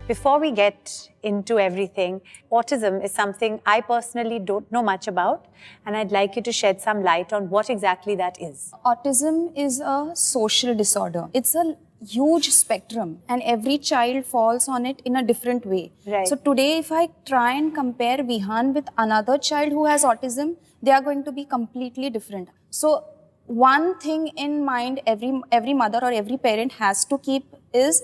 Before we get into everything, autism is something I personally don't know much about, and I'd like you to shed some light on what exactly that is. Autism is a social disorder. It's a huge spectrum and every child falls on it in a different way. Right. So today if I try and compare Vihan with another child who has autism, they are going to be completely different. So one thing in mind every mother or every parent has to keep is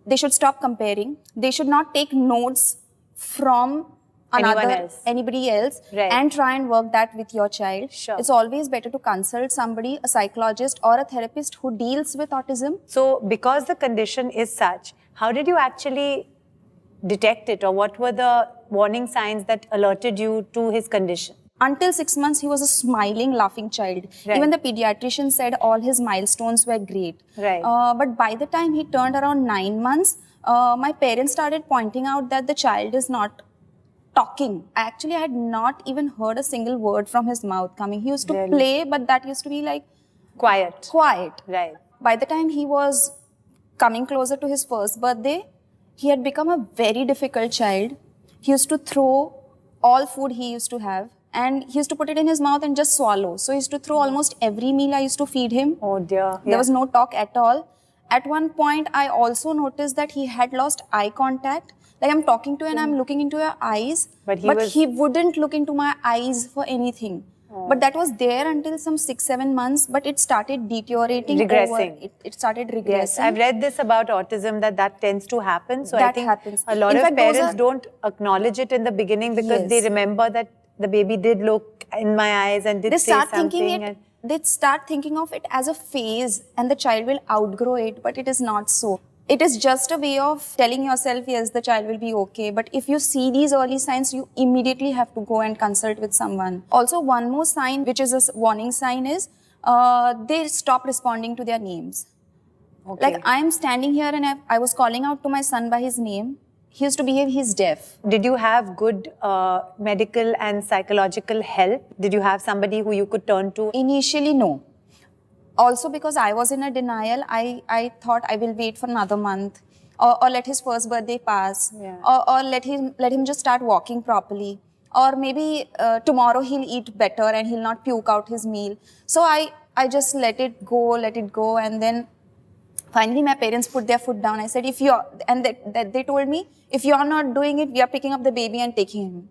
they should stop comparing. They should not take notes from anybody else Right. and try and work that with your child. Sure. It's always better to consult somebody, a psychologist or a therapist who deals with autism. So, because the condition is such, how did you actually detect it, or what were the warning signs that alerted you to his condition? Until 6 months, he was a smiling, laughing child. Right. Even the pediatrician said all his milestones were great. Right. But by the time he turned around 9 months, my parents started pointing out that the child is not talking. Actually, I had not even heard a single word from his mouth coming. He used to Really? play, but that used to be like Quiet. Right. By the time he was coming closer to his first birthday, he had become a very difficult child. He used to throw all food he used to have and he used to put it in his mouth and just swallow. So he used to throw almost every meal I used to feed him. Oh dear. There was no talk at all. At one point, I also noticed that he had lost eye contact. Like I'm talking to you and I'm looking into your eyes, But he wouldn't look into my eyes for anything. But that was there until some 6-7 months, but it started deteriorating. Regressing. It started regressing. Yes, I've read this about autism that tends to happen. So I That think happens. a lot In of fact, those parents are- don't acknowledge it in the beginning because Yes. they remember that the baby did look in my eyes and did They say start something. thinking it. They start thinking of it as a phase, and the child will outgrow it. But it is not so. It is just a way of telling yourself, yes, the child will be okay. But if you see these early signs, you immediately have to go and consult with someone. Also, one more sign, which is a warning sign, is they stop responding to their names. Okay. Like I'm standing here and I was calling out to my son by his name. He used to behave, he's deaf. Did you have good medical and psychological help? Did you have somebody who you could turn to? Initially, no. Also because I was in a denial, I thought I will wait for another month or let his first birthday pass or let him just start walking properly. Or maybe tomorrow he'll eat better and he'll not puke out his meal. So I just let it go, and then finally, my parents put their foot down. I said, they told me, if you're not doing it, we are picking up the baby and taking him.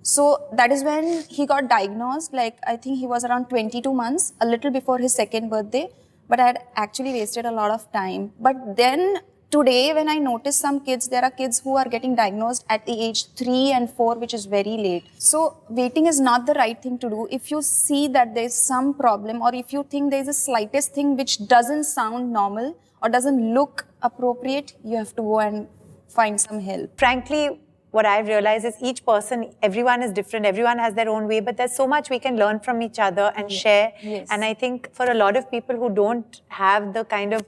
So that is when he got diagnosed. Like, I think he was around 22 months, a little before his second birthday. But I had actually wasted a lot of time. But then today, when I notice some kids, there are kids who are getting diagnosed at the age 3 and 4, which is very late. So waiting is not the right thing to do. If you see that there's some problem, or if you think there's the slightest thing which doesn't sound normal or doesn't look appropriate, you have to go and find some help. Frankly, what I've realized is each person, everyone is different, everyone has their own way, but there's so much we can learn from each other and share. Yes. And I think for a lot of people who don't have the kind of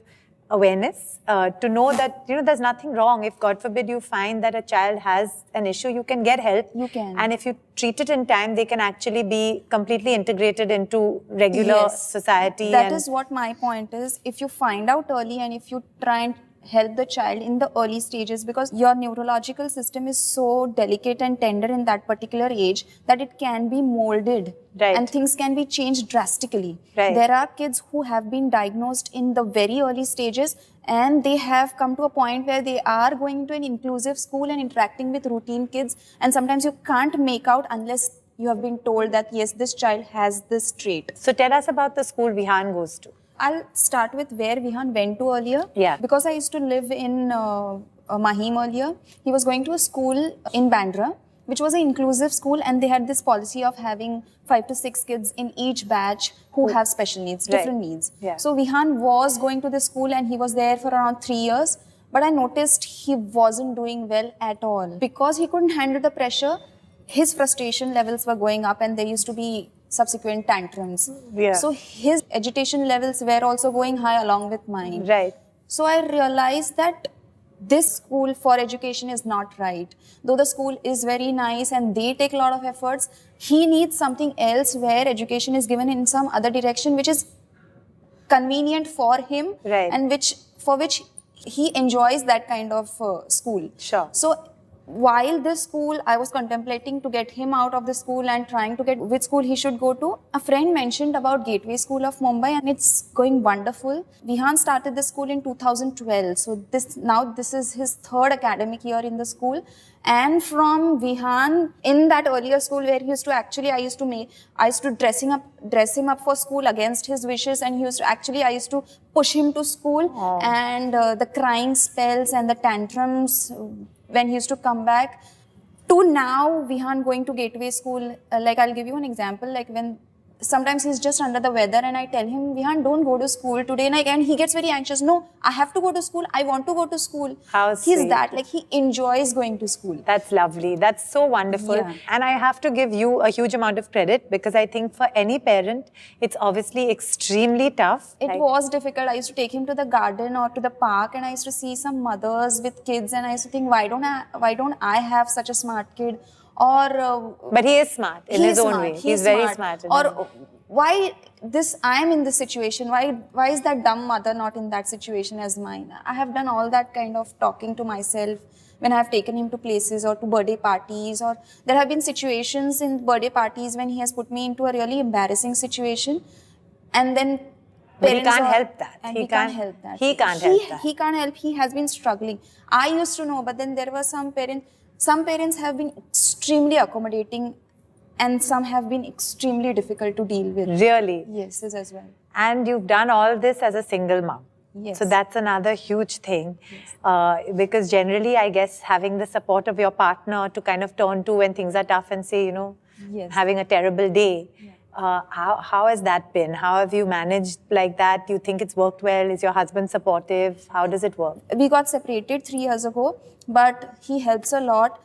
awareness to know that, there's nothing wrong. If God forbid you find that a child has an issue, you can get help. You can. And if you treat it in time, they can actually be completely integrated into regular society. That is what my point is. If you find out early and if you try and help the child in the early stages, because your neurological system is so delicate and tender in that particular age that it can be molded. Right. And things can be changed drastically. Right. There are kids who have been diagnosed in the very early stages and they have come to a point where they are going to an inclusive school and interacting with routine kids, and sometimes you can't make out unless you have been told that yes, this child has this trait. So tell us about the school Vihan goes to. I'll start with where Vihan went to earlier. Yeah. Because I used to live in Mahim earlier. He was going to a school in Bandra, which was an inclusive school, and they had this policy of having 5 to 6 kids in each batch who have special needs, different needs. Yeah. So Vihan was going to the school and he was there for around 3 years. But I noticed he wasn't doing well at all. Because he couldn't handle the pressure, his frustration levels were going up and there used to be subsequent tantrums. Yeah. So his agitation levels were also going high along with mine. Right. So I realized that this school for education is not right. Though the school is very nice and they take a lot of efforts, he needs something else where education is given in some other direction which is convenient for him, Right. and for which he enjoys that kind of school. Sure. So while this school, I was contemplating to get him out of the school and trying to get which school he should go to. A friend mentioned about Gateway School of Mumbai, and it's going wonderful. Vihan started the school in 2012, so this is his third academic year in the school. And from Vihan, in that earlier school where he used to actually, I used to dress him up for school against his wishes, and I used to push him to school. Aww. And the crying spells and the tantrums when he used to come back, to now Vihan going to Gateway School. Like, I'll give you an example. Like, when sometimes he's just under the weather and I tell him, Vihan, don't go to school today, and he gets very anxious. No, I have to go to school. I want to go to school. How He's sweet. that, like, he enjoys going to school. That's lovely. That's so wonderful. Yeah. And I have to give you a huge amount of credit, because I think for any parent, it's obviously extremely tough. It was difficult. I used to take him to the garden or to the park, and I used to see some mothers with kids, and I used to think, why don't I have such a smart kid? Or but he is smart in his own way. He's very smart. Or why I am in this situation? Why is that dumb mother not in that situation as mine? I have done all that kind of talking to myself when I have taken him to places or to birthday parties, or there have been situations in birthday parties when he has put me into a really embarrassing situation, and then but he can't help that. He can't help that. He can't help that. He can't help. He has been struggling. I used to know, but then there were some parents. Some parents have been extremely accommodating, and some have been extremely difficult to deal with. Really? Yes, this as well. And you've done all this as a single mom. Yes. So that's another huge thing. Yes. Because generally, I guess, having the support of your partner to kind of turn to when things are tough and say, yes, having a terrible day. Yeah. How has that been? How have you managed like that? Do you think it's worked well? Is your husband supportive? How does it work? We got separated 3 years ago, but he helps a lot.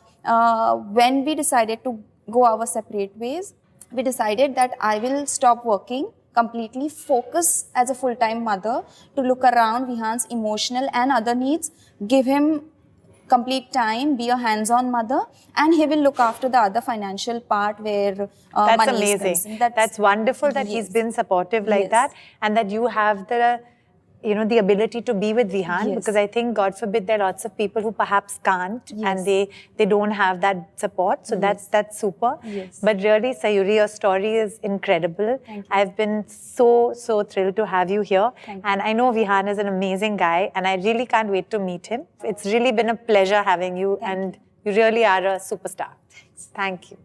When we decided to go our separate ways, we decided that I will stop working completely, focus as a full-time mother to look around Vihan's emotional and other needs, give him complete time, be a hands-on mother, and he will look after the other financial part where that's money amazing. is concerned. That's wonderful that he's been supportive like that, and that you have the ability to be with Vihan, because I think, God forbid, there are lots of people who perhaps can't, and they don't have that support. So that's super. Yes. But really, Sayuri, your story is incredible. Thank you. I've been so thrilled to have you here. Thank and I know Vihan is an amazing guy, and I really can't wait to meet him. It's really been a pleasure having you, and you really are a superstar. Thank you.